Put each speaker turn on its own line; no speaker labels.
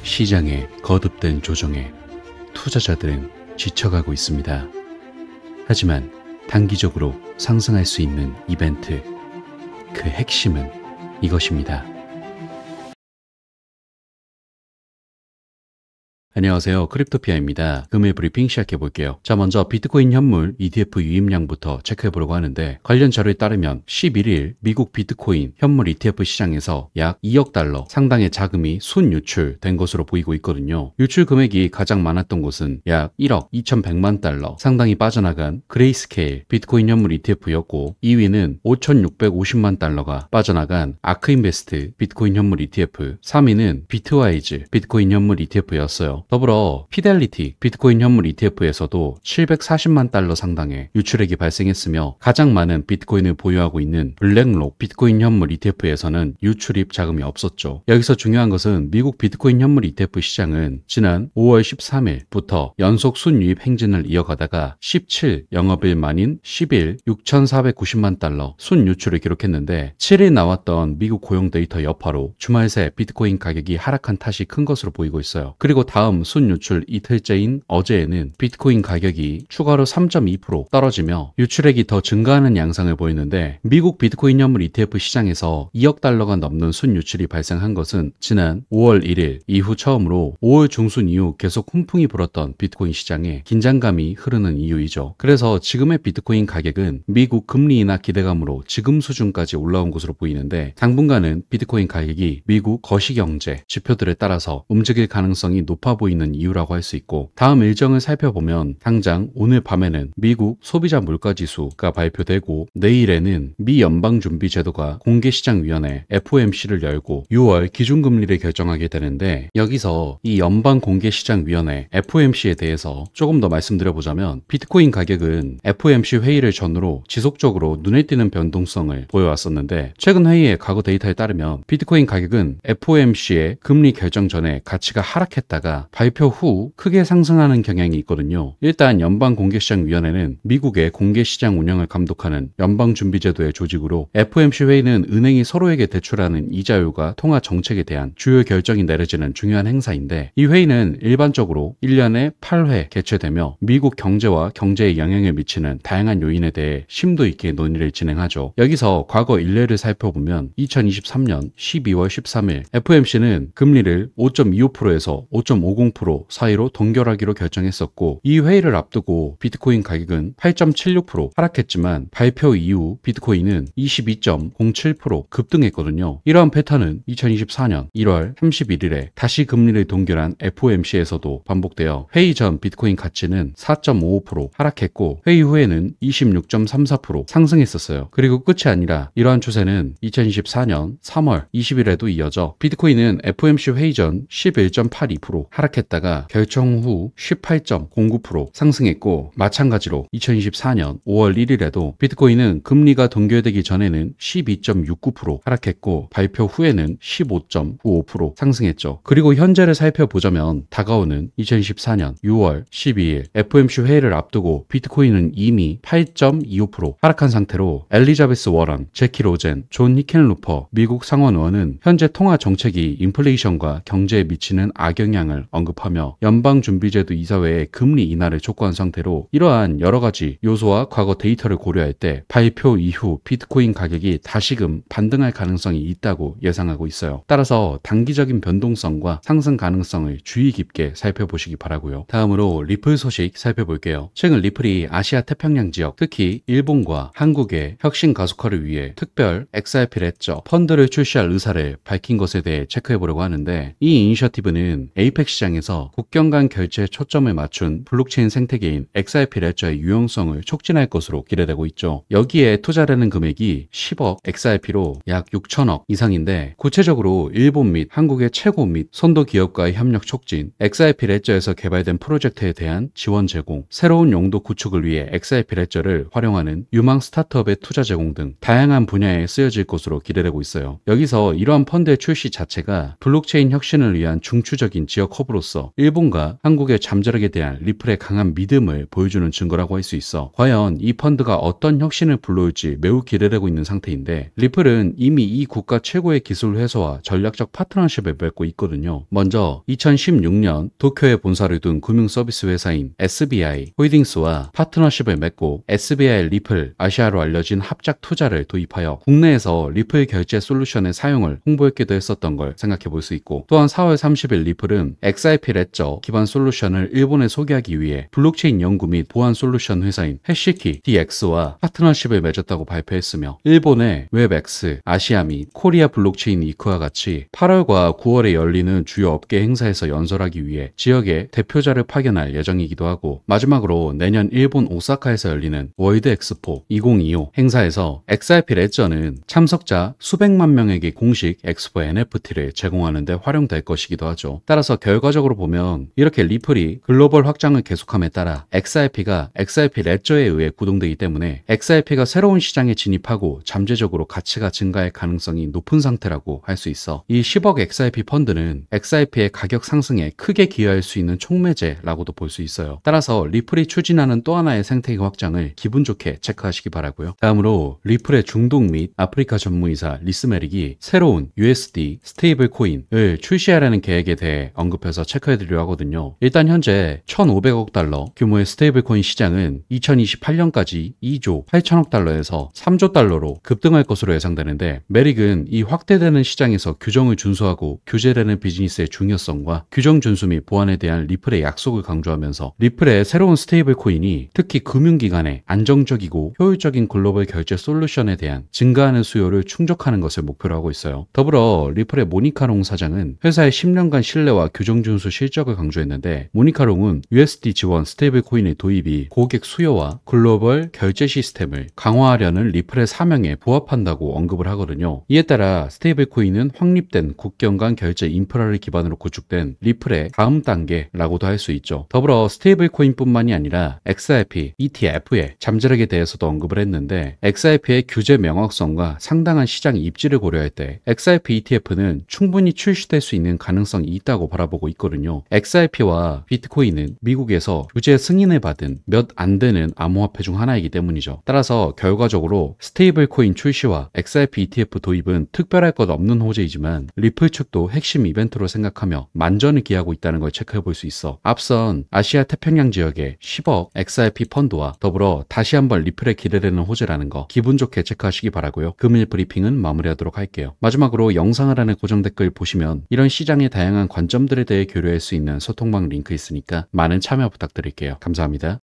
시장의 거듭된 조정에 투자자들은 지쳐가고 있습니다. 하지만 단기적으로 상승할 수 있는 이벤트, 그 핵심은 이것입니다. 안녕하세요. 크립토피아입니다. 금일 브리핑 시작해볼게요. 자, 먼저 비트코인 현물 ETF 유입량부터 체크해보려고 하는데, 관련 자료에 따르면 11일 미국 비트코인 현물 ETF 시장에서 약 2억 달러 상당의 자금이 순유출된 것으로 보이고 있거든요. 유출 금액이 가장 많았던 곳은 약 1억 2100만 달러 상당히 빠져나간 그레이스케일 비트코인 현물 ETF였고, 2위는 5650만 달러가 빠져나간 아크인베스트 비트코인 현물 ETF, 3위는 비트와이즈 비트코인 현물 ETF였어요. 더불어 피델리티 비트코인 현물 ETF에서도 740만 달러 상당의 유출액이 발생했으며, 가장 많은 비트코인을 보유하고 있는 블랙록 비트코인 현물 ETF에서는 유출입 자금이 없었죠. 여기서 중요한 것은 미국 비트코인 현물 ETF 시장은 지난 5월 13일부터 연속 순유입 행진을 이어가다가 17 영업일 만인 10일 6,490만 달러 순유출을 기록했는데, 7일 나왔던 미국 고용 데이터 여파로 주말 새 비트코인 가격이 하락한 탓이 큰 것으로 보이고 있어요. 그리고 다음 순유출 이틀째인 어제에는 비트코인 가격이 추가로 3.2% 떨어지며 유출액이 더 증가하는 양상을 보이는데, 미국 비트코인 현물 ETF 시장에서 2억 달러가 넘는 순유출이 발생한 것은 지난 5월 1일 이후 처음으로 5월 중순 이후 계속 훈풍이 불었던 비트코인 시장에 긴장감이 흐르는 이유이죠. 그래서 지금의 비트코인 가격은 미국 금리 인하 기대감으로 지금 수준까지 올라온 것으로 보이는데, 당분간은 비트코인 가격이 미국 거시경제 지표들에 따라서 움직일 가능성이 높아 보이는 이유라고 할 수 있고, 다음 일정을 살펴보면 당장 오늘 밤에는 미국 소비자 물가지수가 발표되고, 내일에는 미 연방준비제도가 공개시장위원회 FOMC를 열고 6월 기준금리를 결정하게 되는데, 여기서 이 연방공개시장위원회 FOMC에 대해서 조금 더 말씀드려보자면, 비트코인 가격은 FOMC 회의를 전후로 지속적으로 눈에 띄는 변동성을 보여왔었는데, 최근 회의의 과거 데이터에 따르면 비트코인 가격은 FOMC의 금리 결정 전에 가치가 하락했다가 발표 후 크게 상승하는 경향이 있거든요. 일단 연방공개시장위원회는 미국의 공개시장 운영을 감독하는 연방준비제도의 조직으로, FOMC 회의는 은행이 서로에게 대출하는 이자율과 통화 정책에 대한 주요 결정이 내려지는 중요한 행사인데, 이 회의는 일반적으로 1년에 8회 개최되며 미국 경제와 경제에 영향을 미치는 다양한 요인에 대해 심도 있게 논의를 진행하죠. 여기서 과거 일례를 살펴보면 2023년 12월 13일 FOMC는 금리를 5.25%에서 5.50% 사이로 동결하기로 결정했었고, 이 회의를 앞두고 비트코인 가격은 8.76% 하락했지만 발표 이후 비트코인은 22.07% 급등했거든요. 이러한 패턴은 2024년 1월 31일에 다시 금리를 동결한 FOMC에서도 반복되어 회의 전 비트코인 가치는 4.55% 하락했고, 회의 후에는 26.34% 상승했었어요. 그리고 끝이 아니라 이러한 추세는 2024년 3월 20일에도 이어져 비트코인은 FOMC 회의 전 11.82% 하락했다가 결정 후 18.09% 상승했고, 마찬가지로 2024년 5월 1일에도 비트코인은 금리가 동결되기 전에는 12.69% 하락했고, 발표 후에는 15.95% 상승했죠. 그리고 현재를 살펴보자면 다가오는 2024년 6월 12일 FOMC 회의를 앞두고 비트코인은 이미 8.25% 하락한 상태로, 엘리자베스 워런, 제키 로젠, 존 히켄루퍼 미국 상원의원은 현재 통화 정책이 인플레이션과 경제에 미치는 악영향을 언급하며 연방준비제도 이사회의 금리 인하를 촉구한 상태로, 이러한 여러 가지 요소와 과거 데이터를 고려할 때 발표 이후 비트코인 가격이 다시금 반등할 가능성이 있다고 예상하고 있어요. 따라서 단기적인 변동성과 상승 가능성을 주의 깊게 살펴보시기 바라고요. 다음으로 리플 소식 살펴볼게요. 최근 리플이 아시아 태평양 지역, 특히 일본과 한국의 혁신 가속화를 위해 특별 XRP 레저 펀드를 출시할 의사를 밝힌 것에 대해 체크해보려고 하는데, 이 이니셔티브는 에이펙 시장에서 국경 간 결제에 초점을 맞춘 블록체인 생태계인 XRP 레저의 유용성을 촉진할 것으로 기대되고 있죠. 여기에 투자되는 금액이 10억 XRP로 약 6천억 이상인데, 구체적으로 일본 및 한국의 최고 및 선도 기업과의 협력 촉진, XRP 레저에서 개발된 프로젝트에 대한 지원 제공, 새로운 용도 구축을 위해 XRP 레저를 활용하는 유망 스타트업의 투자 제공 등 다양한 분야에 쓰여질 것으로 기대되고 있어요. 여기서 이러한 펀드의 출시 자체가 블록체인 혁신을 위한 중추적인 지역 허브로 선두로서 일본과 한국의 잠재력에 대한 리플의 강한 믿음을 보여주는 증거라고 할 수 있어 과연 이 펀드가 어떤 혁신을 불러올지 매우 기대되고 있는 상태인데, 리플은 이미 이 국가 최고의 기술 회사와 전략적 파트너십을 맺고 있거든요. 먼저 2016년 도쿄에 본사를 둔 금융 서비스 회사인 SBI 홀딩스와 파트너십을 맺고 SBI 리플 아시아로 알려진 합작 투자를 도입하여 국내에서 리플 결제 솔루션의 사용을 홍보했기도 했었던 걸 생각해 볼 수 있고, 또한 4월 30일 리플은 XRP 레저 기반 솔루션을 일본에 소개하기 위해 블록체인 연구 및 보안 솔루션 회사인 해시키 DX와 파트너십을 맺었다고 발표했으며, 일본의 웹X, 아시아 및 코리아 블록체인 위크와 같이 8월과 9월에 열리는 주요 업계 행사에서 연설하기 위해 지역에 대표자를 파견할 예정이기도 하고, 마지막으로 내년 일본 오사카에서 열리는 월드 엑스포 2025 행사에서 XRP 레저는 참석자 수백만 명에게 공식 엑스포 NFT를 제공하는 데 활용될 것이기도 하죠. 따라서 결과적으로 보면 이렇게 리플이 글로벌 확장을 계속함에 따라 XRP가 XRP 레저에 의해 구동되기 때문에 XRP가 새로운 시장에 진입하고 잠재적으로 가치가 증가할 가능성이 높은 상태라고 할 수 있어 이 10억 XRP 펀드는 XRP의 가격 상승에 크게 기여할 수 있는 촉매제라고도 볼 수 있어요. 따라서 리플이 추진하는 또 하나의 생태계 확장을 기분 좋게 체크하시기 바라고요. 다음으로 리플의 중동 및 아프리카 전무이사 리스메릭이 새로운 USD 스테이블 코인을 출시하려는 계획에 대해 언급해서 체크해드리려 하거든요. 일단 현재 1,500억 달러 규모의 스테이블 코인 시장은 2028년까지 2조 8천억 달러에서 3조 달러로 급등할 것으로 예상되는데, 메릭은 이 확대되는 시장에서 규정을 준수하고 규제되는 비즈니스의 중요성과 규정 준수 및 보안에 대한 리플의 약속을 강조하면서 리플의 새로운 스테이블 코인이 특히 금융기관의 안정적이고 효율적인 글로벌 결제 솔루션에 대한 증가하는 수요를 충족하는 것을 목표로 하고 있어요. 더불어 리플의 모니카롱 사장은 회사의 10년간 신뢰와 규정 준수 실적을 강조했는데, 모니카롱은 USD 지원 스테이블 코인의 도입이 고객 수요와 글로벌 결제 시스템을 강화하려는 리플의 사명에 부합한다고 언급을 하거든요. 이에 따라 스테이블 코인은 확립된 국경 간 결제 인프라를 기반으로 구축된 리플의 다음 단계라고도 할 수 있죠. 더불어 스테이블 코인뿐만이 아니라 XRP, ETF의 잠재력에 대해서도 언급을 했는데, XRP의 규제 명확성과 상당한 시장 입지를 고려할 때 XRP ETF는 충분히 출시될 수 있는 가능성이 있다고 바라보고 있거든요. XRP와 비트코인은 미국에서 규제 승인을 받은 몇 안 되는 암호화폐 중 하나이기 때문이죠. 따라서 결과적으로 스테이블 코인 출시와 XRP ETF 도입은 특별할 것 없는 호재이지만 리플 측도 핵심 이벤트로 생각하며 만전을 기하고 있다는 걸 체크해 볼 수 있어 앞선 아시아 태평양 지역의 10억 XRP 펀드와 더불어 다시 한번 리플에 기대되는 호재라는 거 기분 좋게 체크하시기 바라고요. 금일 브리핑은 마무리하도록 할게요. 마지막으로 영상을 안에 고정 댓글 보시면 이런 시장의 다양한 관점들에 대해 교류할 수 있는 소통방 링크 있으니까 많은 참여 부탁드릴게요. 감사합니다.